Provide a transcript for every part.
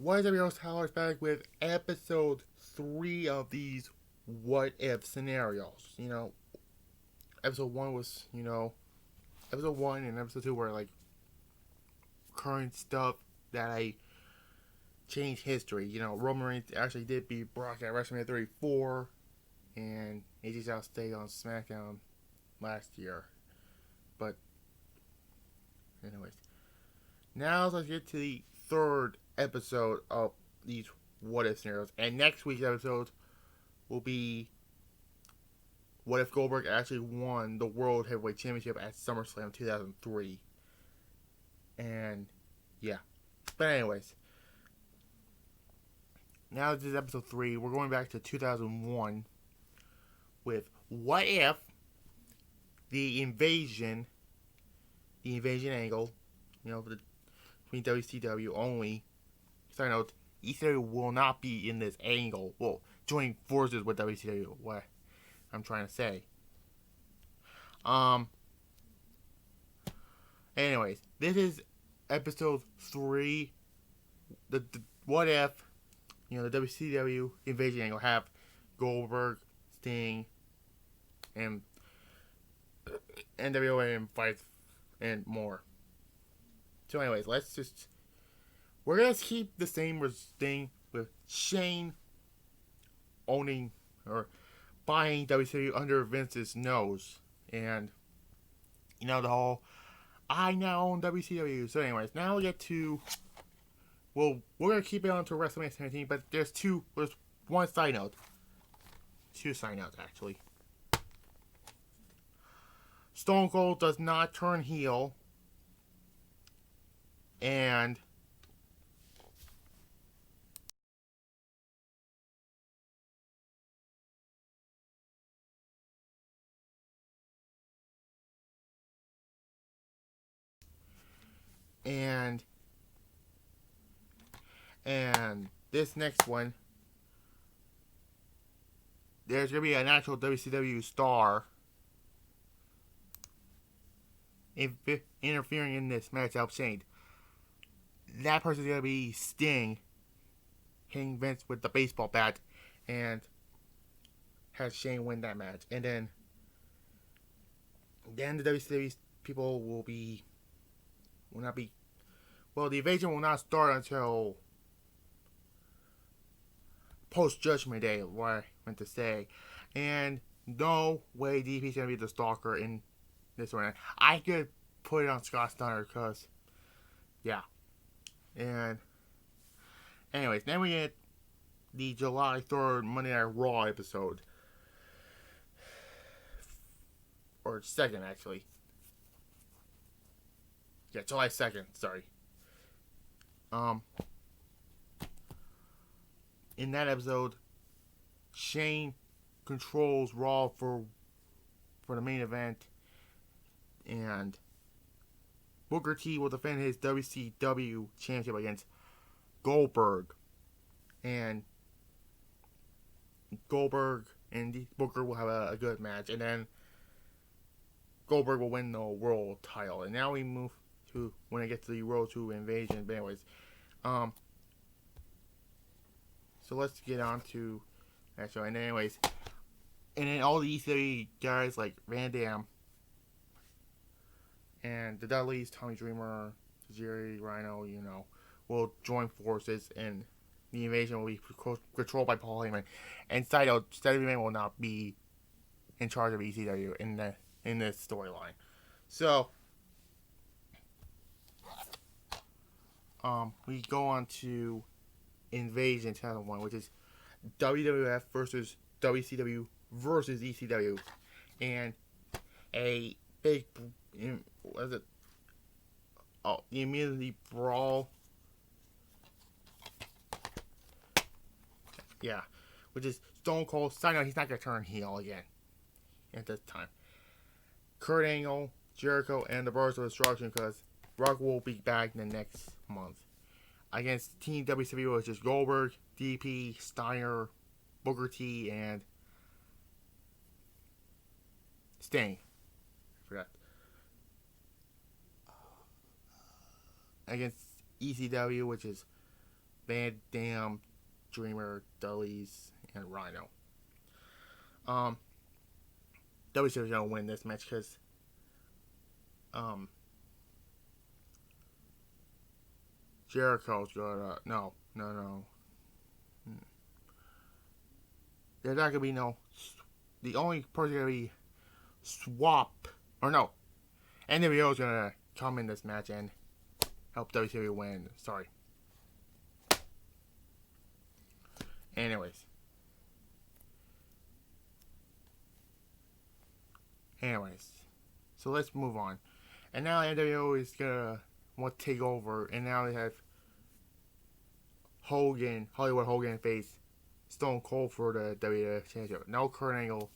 What is up, your host Howard back with episode 3 of these what if scenarios. Episode 1 was, episode 1 and episode 2 were like current stuff that I changed history. Roman Reigns actually did beat Brock at WrestleMania 34, and AJ Styles stayed on SmackDown last year. But, anyways, now let's get to the third episode of these what if scenarios. And next week's episode will be what if Goldberg actually won the World Heavyweight Championship at SummerSlam 2003. And yeah. But anyways, now this is episode 3. We're going back to 2001 with what if the invasion angle, between WCW only. Side note, ECW will not be in this angle. Well, join forces with WCW. What I'm trying to say. Anyways, this is episode 3. The what if, the WCW invasion angle have Goldberg, Sting, and NWO and fights and more. So anyways, we're going to keep the same thing with Shane owning or buying WCW under Vince's nose. And, the whole, I now own WCW. So anyways, now we get to, we're going to keep it on to WrestleMania 17, but there's one side note. 2 side notes, actually. Stone Cold does not turn heel. And this next one, there's going to be an actual WCW star interfering in this match help Shane. That person's going to be Sting, hitting Vince with the baseball bat, and has Shane win that match. And then the WCW people will not be, well, the invasion will not start until post-Judgment Day, what I meant to say. And no way DP's going to be the stalker in this one. I could put it on Scott Steiner because, yeah. And anyways, then we get the July 3rd Monday Night Raw episode. Or 2nd, actually. Yeah, July 2nd, sorry. In that episode, Shane controls Raw for the main event, and Booker T will defend his WCW championship against Goldberg, and Goldberg and Booker will have a good match, and then Goldberg will win the world title. And now we move to when it gets to the Road to Invasion. But anyways, so let's get on to that show. And anyways, and then all the ECW guys like Van Dam and the Dudleys, Tommy Dreamer, Tajiri, Rhino, will join forces, and the invasion will be controlled by Paul Heyman. And side note, Steady Man will not be in charge of ECW in this storyline. So, we go on to Invasion 2001, which is WWF versus WCW versus ECW, and a big, what is it? Oh, the immunity brawl. Yeah, which is Stone Cold. Side note, he's not gonna turn heel again at this time. Kurt Angle, Jericho, and the Brothers of Destruction, because Rock will be back in the next month against Team WCW, which is Goldberg, DP, Steiner, Booker T, and Sting. I forgot. Against ECW, which is Van Dam, Dreamer, Dudley's, and Rhino. WCW's gonna win this match because Jericho's gonna no. There's not gonna be no. The only person gonna be Swap or no. NWO's gonna come in this match and help WCW win. Sorry. Anyways, so let's move on. And now NWO is gonna want to take over, and now they have Hollywood Hogan face Stone Cold for the WWF Championship. No Kurt Angle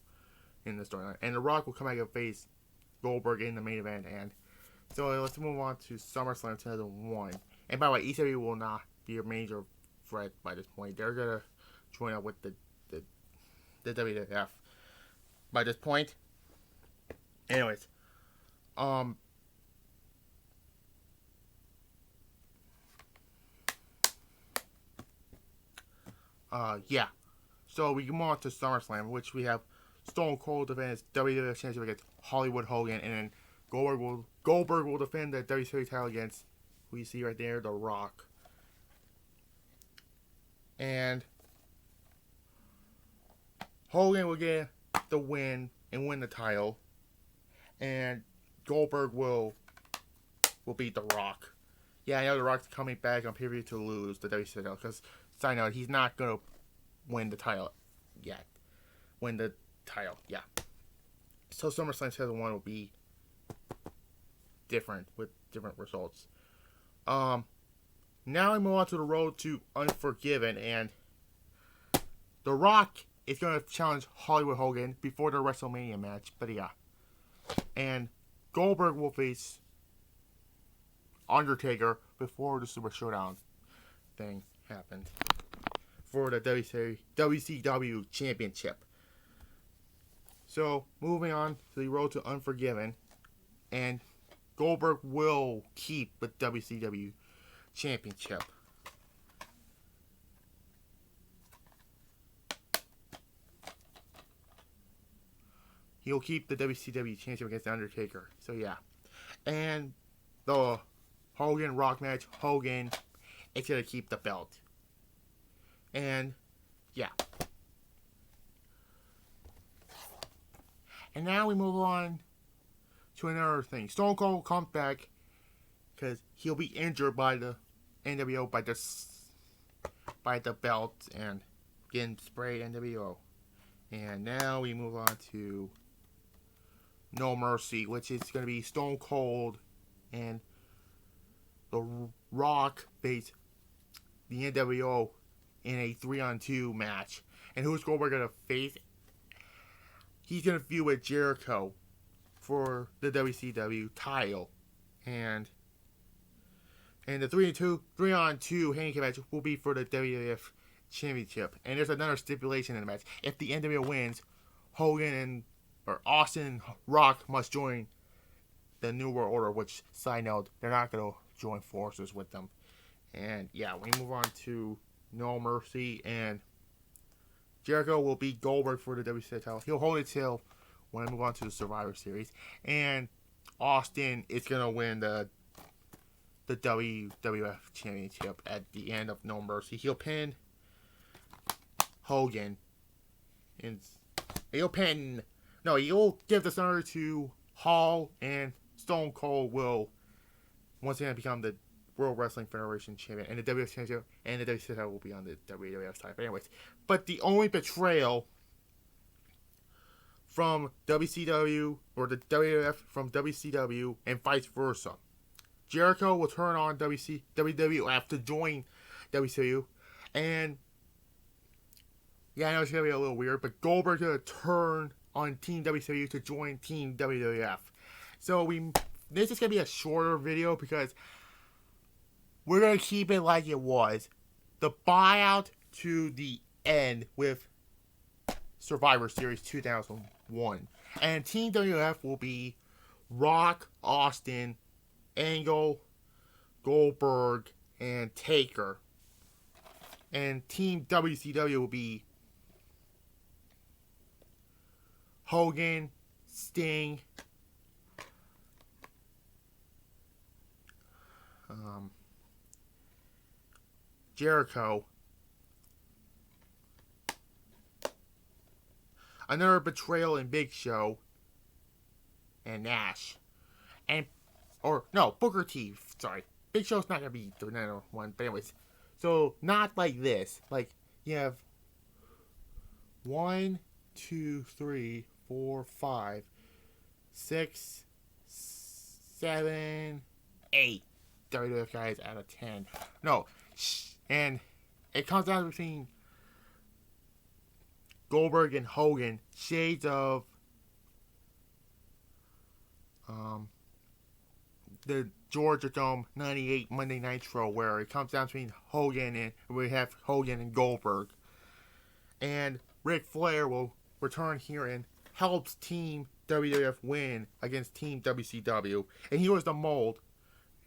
in the storyline, and The Rock will come back and face Goldberg in the main event. And so let's move on to SummerSlam 2001. And by the way, ECW will not be a major threat by this point. They're gonna join up with the WWF by this point. Anyways, yeah. So we move on to SummerSlam, which we have Stone Cold defend his WWF Championship against Hollywood Hogan, and then Goldberg will defend the WCW title against who you see right there, The Rock. And Hogan will get the win and win the title, and Goldberg will beat The Rock. Yeah, I know The Rock's coming back on pay-per-view to lose the WCW title, because side note, he's not gonna win the title yet. Yeah. So SummerSlam 2001 will be different with different results. Now we move on to the road to Unforgiven, and The Rock is going to challenge Hollywood Hogan before the WrestleMania match, but yeah. And Goldberg will face Undertaker before the Super Showdown thing happened for the WCW Championship. So, moving on to the road to Unforgiven, and Goldberg will keep the WCW Championship. He'll keep the WCW Championship against The Undertaker. So, yeah. And the Hogan Rock match, Hogan is going to keep the belt. And, yeah. And now we move on to another thing. Stone Cold comes back because he'll be injured by the NWO by the belt and getting sprayed NWO. And now we move on to No Mercy, which is going to be Stone Cold and The Rock face the NWO in a 3-on-2 match. And who's Goldberg going to face? He's going to feud with Jericho for the WCW title. And the 3-on-2 handicap match will be for the WWF Championship. And there's another stipulation in the match. If the NWO wins, Hogan or Austin and Rock must join the New World Order, which, side note, they're not going to join forces with them. And yeah, we move on to No Mercy, and Jericho will beat Goldberg for the WCW title. He'll hold it till when I move on to the Survivor Series. And Austin is going to win the WWF Championship at the end of No Mercy. He'll pin Hogan. He'll give the center to Hall, and Stone Cold will once again become the World Wrestling Federation champion, and the WWF Championship and the WCW title will be on the WWF side. But anyways, the only betrayal from WCW or the WWF from WCW and vice versa. Jericho will turn on WWF to join WCW, and yeah, I know it's gonna be a little weird, but Goldberg's gonna turn on Team WCW to join Team WWF. So this is gonna be a shorter video because we're going to keep it like it was. The buyout to the end with Survivor Series 2001. And Team WWF will be Rock, Austin, Angle, Goldberg, and Taker. And Team WCW will be Hogan, Sting, Jericho, another Betrayal and Big Show, and Nash. And, or, no, Booker T. Sorry. Big Show's not going to be the number one. But anyways, so not like this. Like, you have 1, 2, 3, 4, 5, 6, 7, 8 WWF guys out of 10. No. And it comes down between Goldberg and Hogan. Shades of the Georgia Dome 98 Monday Nitro, where it comes down between Hogan and we have Hogan and Goldberg. And Ric Flair will return here and helps Team WWF win against Team WCW. And he was the mold.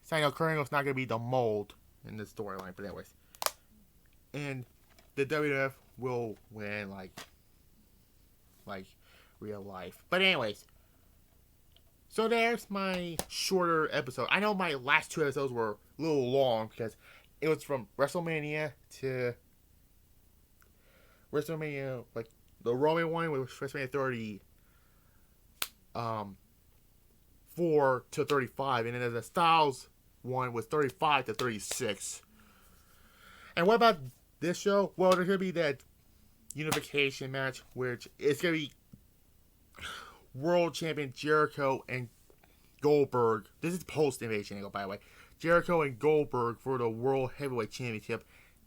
So I know Kurt Angle's not going to be the mold in this storyline, but anyways. And the WWF will win like real life. But anyways. So there's my shorter episode. I know my last 2 episodes were a little long because it was from WrestleMania to WrestleMania, like the Roman one was WrestleMania 34 to 35, and then the Styles one was 35 to 36. And what about this show? Well, there's going to be that unification match, which is going to be World Champion Jericho and Goldberg. This is post-Invasion Angle, by the way. Jericho and Goldberg for the World Heavyweight Championship.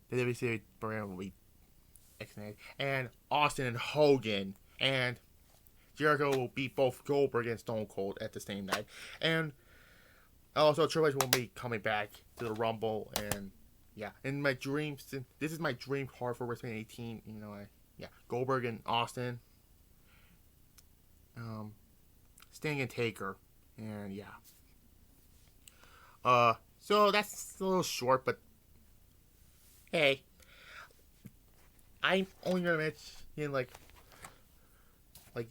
The WCW brand will be X-Men. And Austin and Hogan. And Jericho will beat both Goldberg and Stone Cold at the same night. And also Triple H will be coming back to the Rumble. And yeah, in my dreams, this is my dream card for WrestleMania 18. You know, Goldberg and Austin. Sting and Taker, and yeah. So that's a little short, but hey, I'm only gonna mention like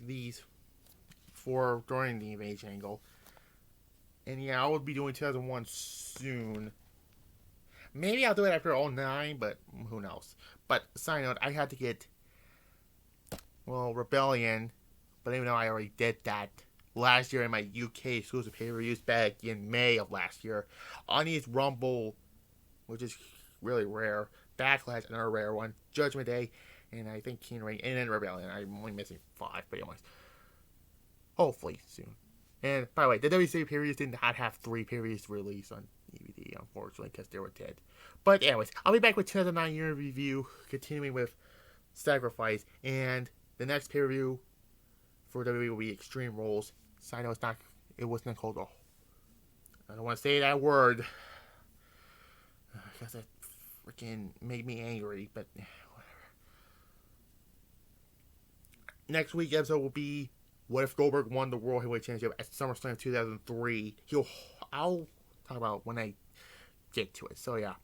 these for during the Invasion Angle, and yeah, I will be doing 2001 soon. Maybe I'll do it after 09, but who knows? But side note, I had to get Rebellion. But even though I already did that last year in my UK exclusive pay-per-views back in May of last year, I need Rumble, which is really rare, Backlash, another rare one, Judgment Day, and I think King Ring, and then Rebellion. I'm only missing 5, but anyways. Hopefully soon. And by the way, the WCW pay-per-views did not have 3 pay-per-views released on DVD, unfortunately, because they were dead. But anyways, I'll be back with 2009 year review, continuing with Sacrifice, and the next pay-per-view for WWE will be Extreme Rules. So I know it wasn't called, I don't want to say that word, because it freaking made me angry, but whatever. Next week's episode will be, what if Goldberg won the World Heavyweight Championship at SummerSlam 2003? I'll talk about when I get to it, so yeah.